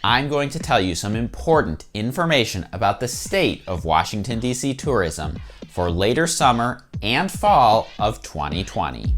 I'm going to tell you some important information about the state of Washington, D.C. tourism for later summer and fall of 2020.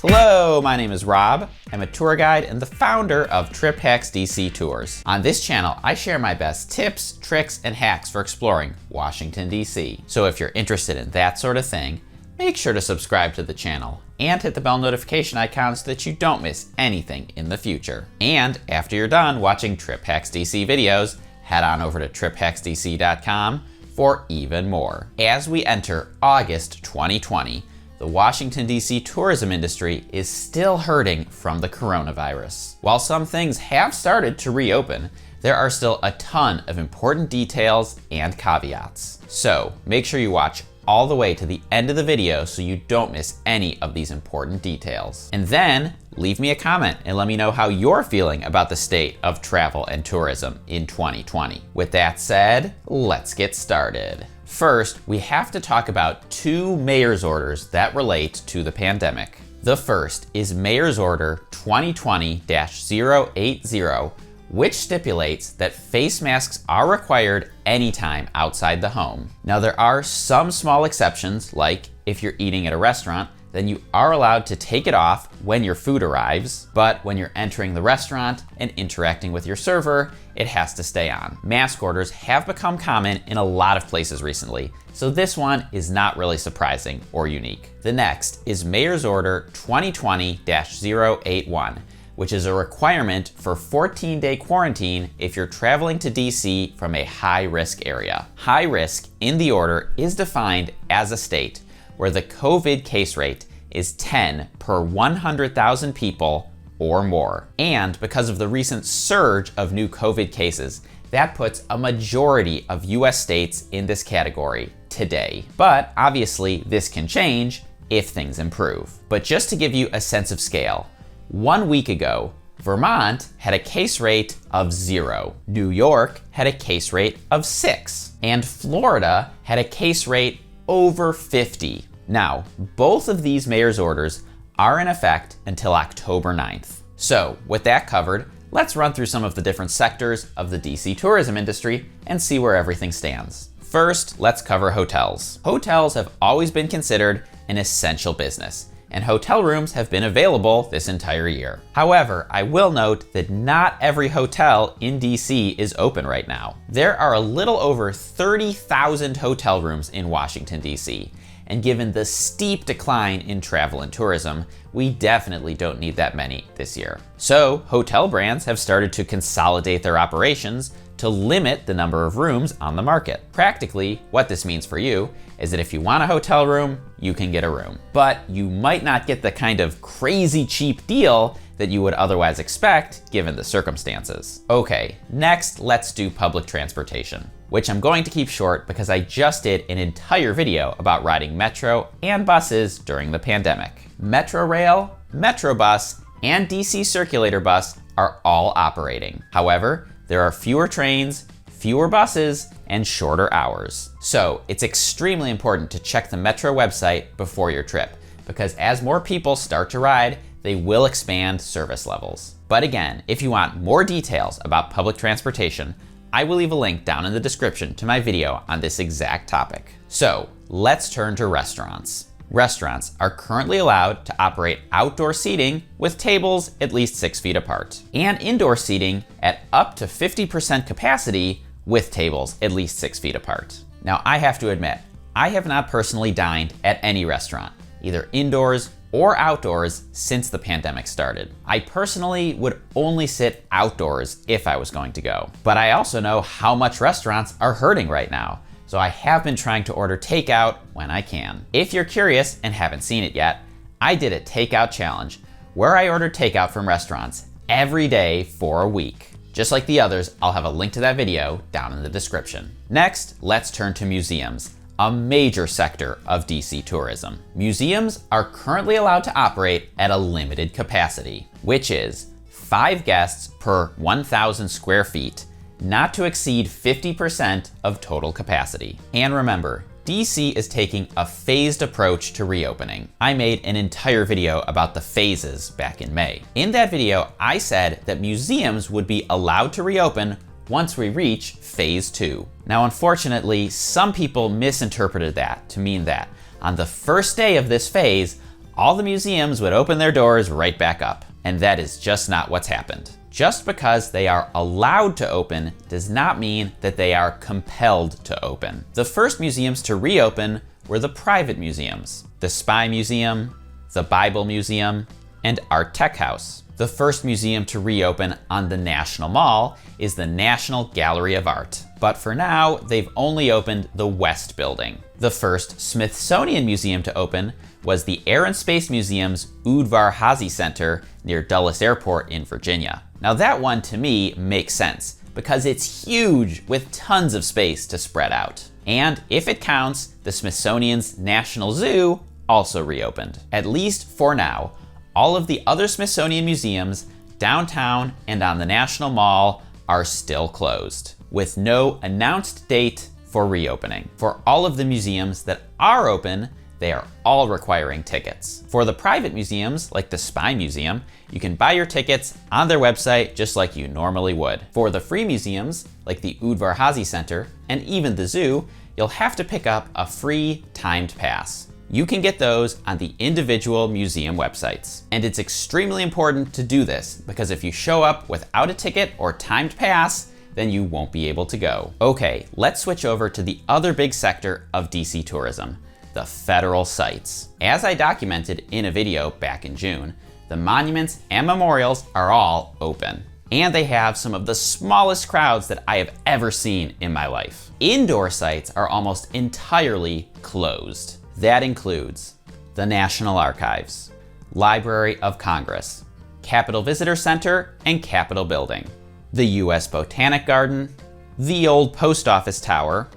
Hello, my name is Rob. I'm a tour guide and the founder of Trip Hacks DC Tours. On this channel, I share my best tips, tricks, and hacks for exploring Washington, D.C. So if you're interested in that sort of thing, make sure to subscribe to the channel and hit the bell notification icon so that you don't miss anything in the future. And after you're done watching Trip Hacks DC videos, head on over to triphacksdc.com for even more. As we enter August 2020, the Washington, D.C. tourism industry is still hurting from the coronavirus. While some things have started to reopen, there are still a ton of important details and caveats. So make sure you watch all the way to the end of the video so you don't miss any of these important details. And then leave me a comment and let me know how you're feeling about the state of travel and tourism in 2020. With that said, let's get started. First, we have to talk about two mayor's orders that relate to the pandemic. The first is Mayor's Order 2020-080, which stipulates that face masks are required anytime outside the home. Now, there are some small exceptions, like if you're eating at a restaurant, then you are allowed to take it off when your food arrives, but when you're entering the restaurant and interacting with your server, it has to stay on. Mask orders have become common in a lot of places recently, so this one is not really surprising or unique. The next is Mayor's Order 2020-081, which is a requirement for 14-day quarantine if you're traveling to DC from a high-risk area. High risk in the order is defined as a state where the COVID case rate is 10 per 100,000 people or more. And because of the recent surge of new COVID cases, that puts a majority of US states in this category today. But obviously this can change if things improve. But just to give you a sense of scale, 1 week ago, Vermont had a case rate of 0. New York had a case rate of 6. And Florida had a case rate over 50. Now, both of these mayor's orders are in effect until October 9th. So, with that covered, let's run through some of the different sectors of the DC tourism industry and see where everything stands. First, let's cover hotels. Hotels have always been considered an essential business, and hotel rooms have been available this entire year. However, I will note that not every hotel in DC is open right now. There are a little over 30,000 hotel rooms in Washington, DC. And given the steep decline in travel and tourism, we definitely don't need that many this year. So hotel brands have started to consolidate their operations to limit the number of rooms on the market. Practically, what this means for you is that if you want a hotel room, you can get a room. But you might not get the kind of crazy cheap deal that you would otherwise expect given the circumstances. Okay, next let's do public transportation, which I'm going to keep short because I just did an entire video about riding metro and buses during the pandemic. Metrorail, Metrobus, and DC Circulator Bus are all operating. However, there are fewer trains, fewer buses, and shorter hours. So it's extremely important to check the Metro website before your trip, because as more people start to ride, they will expand service levels. But again, if you want more details about public transportation, I will leave a link down in the description to my video on this exact topic. So let's turn to restaurants. Restaurants are currently allowed to operate outdoor seating with tables at least 6 feet apart, and indoor seating at up to 50% capacity with tables at least 6 feet apart. Now, I have to admit, I have not personally dined at any restaurant, either indoors or outdoors, since the pandemic started. I personally would only sit outdoors if I was going to go. But I also know how much restaurants are hurting right now, so I have been trying to order takeout when I can. If you're curious and haven't seen it yet, I did a takeout challenge where I ordered takeout from restaurants every day for a week. Just like the others, I'll have a link to that video down in the description. Next, let's turn to museums, a major sector of DC tourism. Museums are currently allowed to operate at a limited capacity, which is 5 guests per 1,000 square feet, not to exceed 50% of total capacity. And remember, DC is taking a phased approach to reopening. I made an entire video about the phases back in May. In that video, I said that museums would be allowed to reopen once we reach phase 2. Now, unfortunately, some people misinterpreted that to mean that on the first day of this phase, all the museums would open their doors right back up. And that is just not what's happened. Just because they are allowed to open does not mean that they are compelled to open. The first museums to reopen were the private museums, the Spy Museum, the Bible Museum, and Art Tech House. The first museum to reopen on the National Mall is the National Gallery of Art. But for now, they've only opened the West Building. The first Smithsonian museum to open was the Air and Space Museum's Udvar Hazy Center near Dulles Airport in Virginia. Now that one to me makes sense because it's huge with tons of space to spread out. And if it counts, the Smithsonian's National Zoo also reopened. At least for now. All of the other Smithsonian museums downtown and on the National Mall are still closed, with no announced date for reopening. For all of the museums that are open, they are all requiring tickets. For the private museums, like the Spy Museum, you can buy your tickets on their website just like you normally would. For the free museums, like the Udvar Hazy Center and even the zoo, you'll have to pick up a free timed pass. You can get those on the individual museum websites. And it's extremely important to do this because if you show up without a ticket or timed pass, then you won't be able to go. Okay, let's switch over to the other big sector of DC tourism, the federal sites. As I documented in a video back in June, the monuments and memorials are all open. And they have some of the smallest crowds that I have ever seen in my life. Indoor sites are almost entirely closed. That includes the National Archives, Library of Congress, Capitol Visitor Center and Capitol Building, the U.S. Botanic Garden, the old Post Office Tower,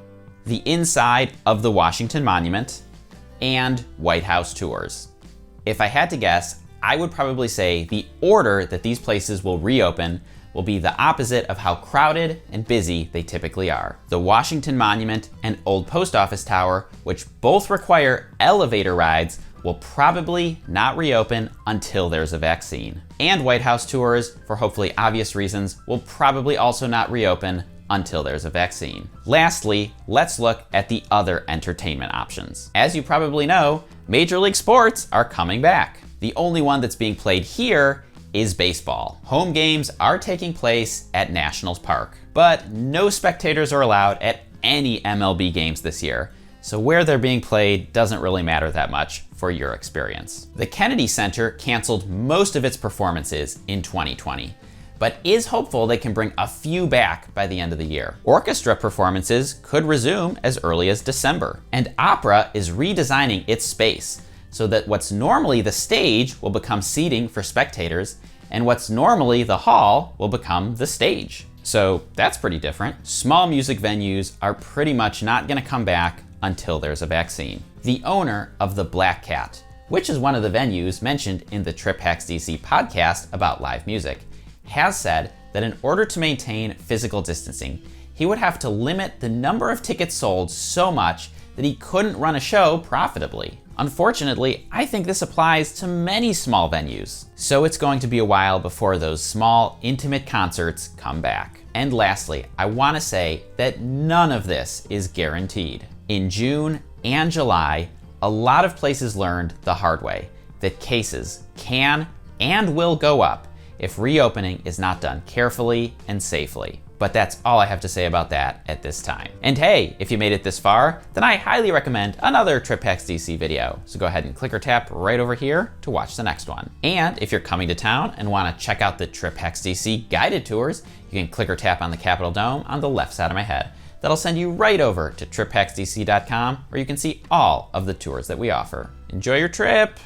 the inside of the Washington Monument, and White House tours. If I had to guess, I would probably say the order that these places will reopen will be the opposite of how crowded and busy they typically are. The Washington Monument and Old Post Office Tower, which both require elevator rides, will probably not reopen until there's a vaccine. And White House tours, for hopefully obvious reasons, will probably also not reopen until there's a vaccine. Lastly, let's look at the other entertainment options. As you probably know, Major League Sports are coming back. The only one that's being played here is baseball. Home games are taking place at Nationals Park, but no spectators are allowed at any MLB games this year. So where they're being played doesn't really matter that much for your experience. The Kennedy Center canceled most of its performances in 2020, but is hopeful they can bring a few back by the end of the year. Orchestra performances could resume as early as December, and opera is redesigning its space so that what's normally the stage will become seating for spectators, and what's normally the hall will become the stage. So that's pretty different. Small music venues are pretty much not gonna come back until there's a vaccine. The owner of the Black Cat, which is one of the venues mentioned in the Trip Hacks DC podcast about live music, has said that in order to maintain physical distancing, he would have to limit the number of tickets sold so much that he couldn't run a show profitably. Unfortunately, I think this applies to many small venues, so it's going to be a while before those small, intimate concerts come back. And lastly, I want to say that none of this is guaranteed. In June and July, a lot of places learned the hard way that cases can and will go up if reopening is not done carefully and safely. But that's all I have to say about that at this time. And hey, if you made it this far, then I highly recommend another Trip Hacks DC video. So go ahead and click or tap right over here to watch the next one. And if you're coming to town and want to check out the Trip Hacks DC guided tours, you can click or tap on the Capitol Dome on the left side of my head. That'll send you right over to triphacksdc.com where you can see all of the tours that we offer. Enjoy your trip!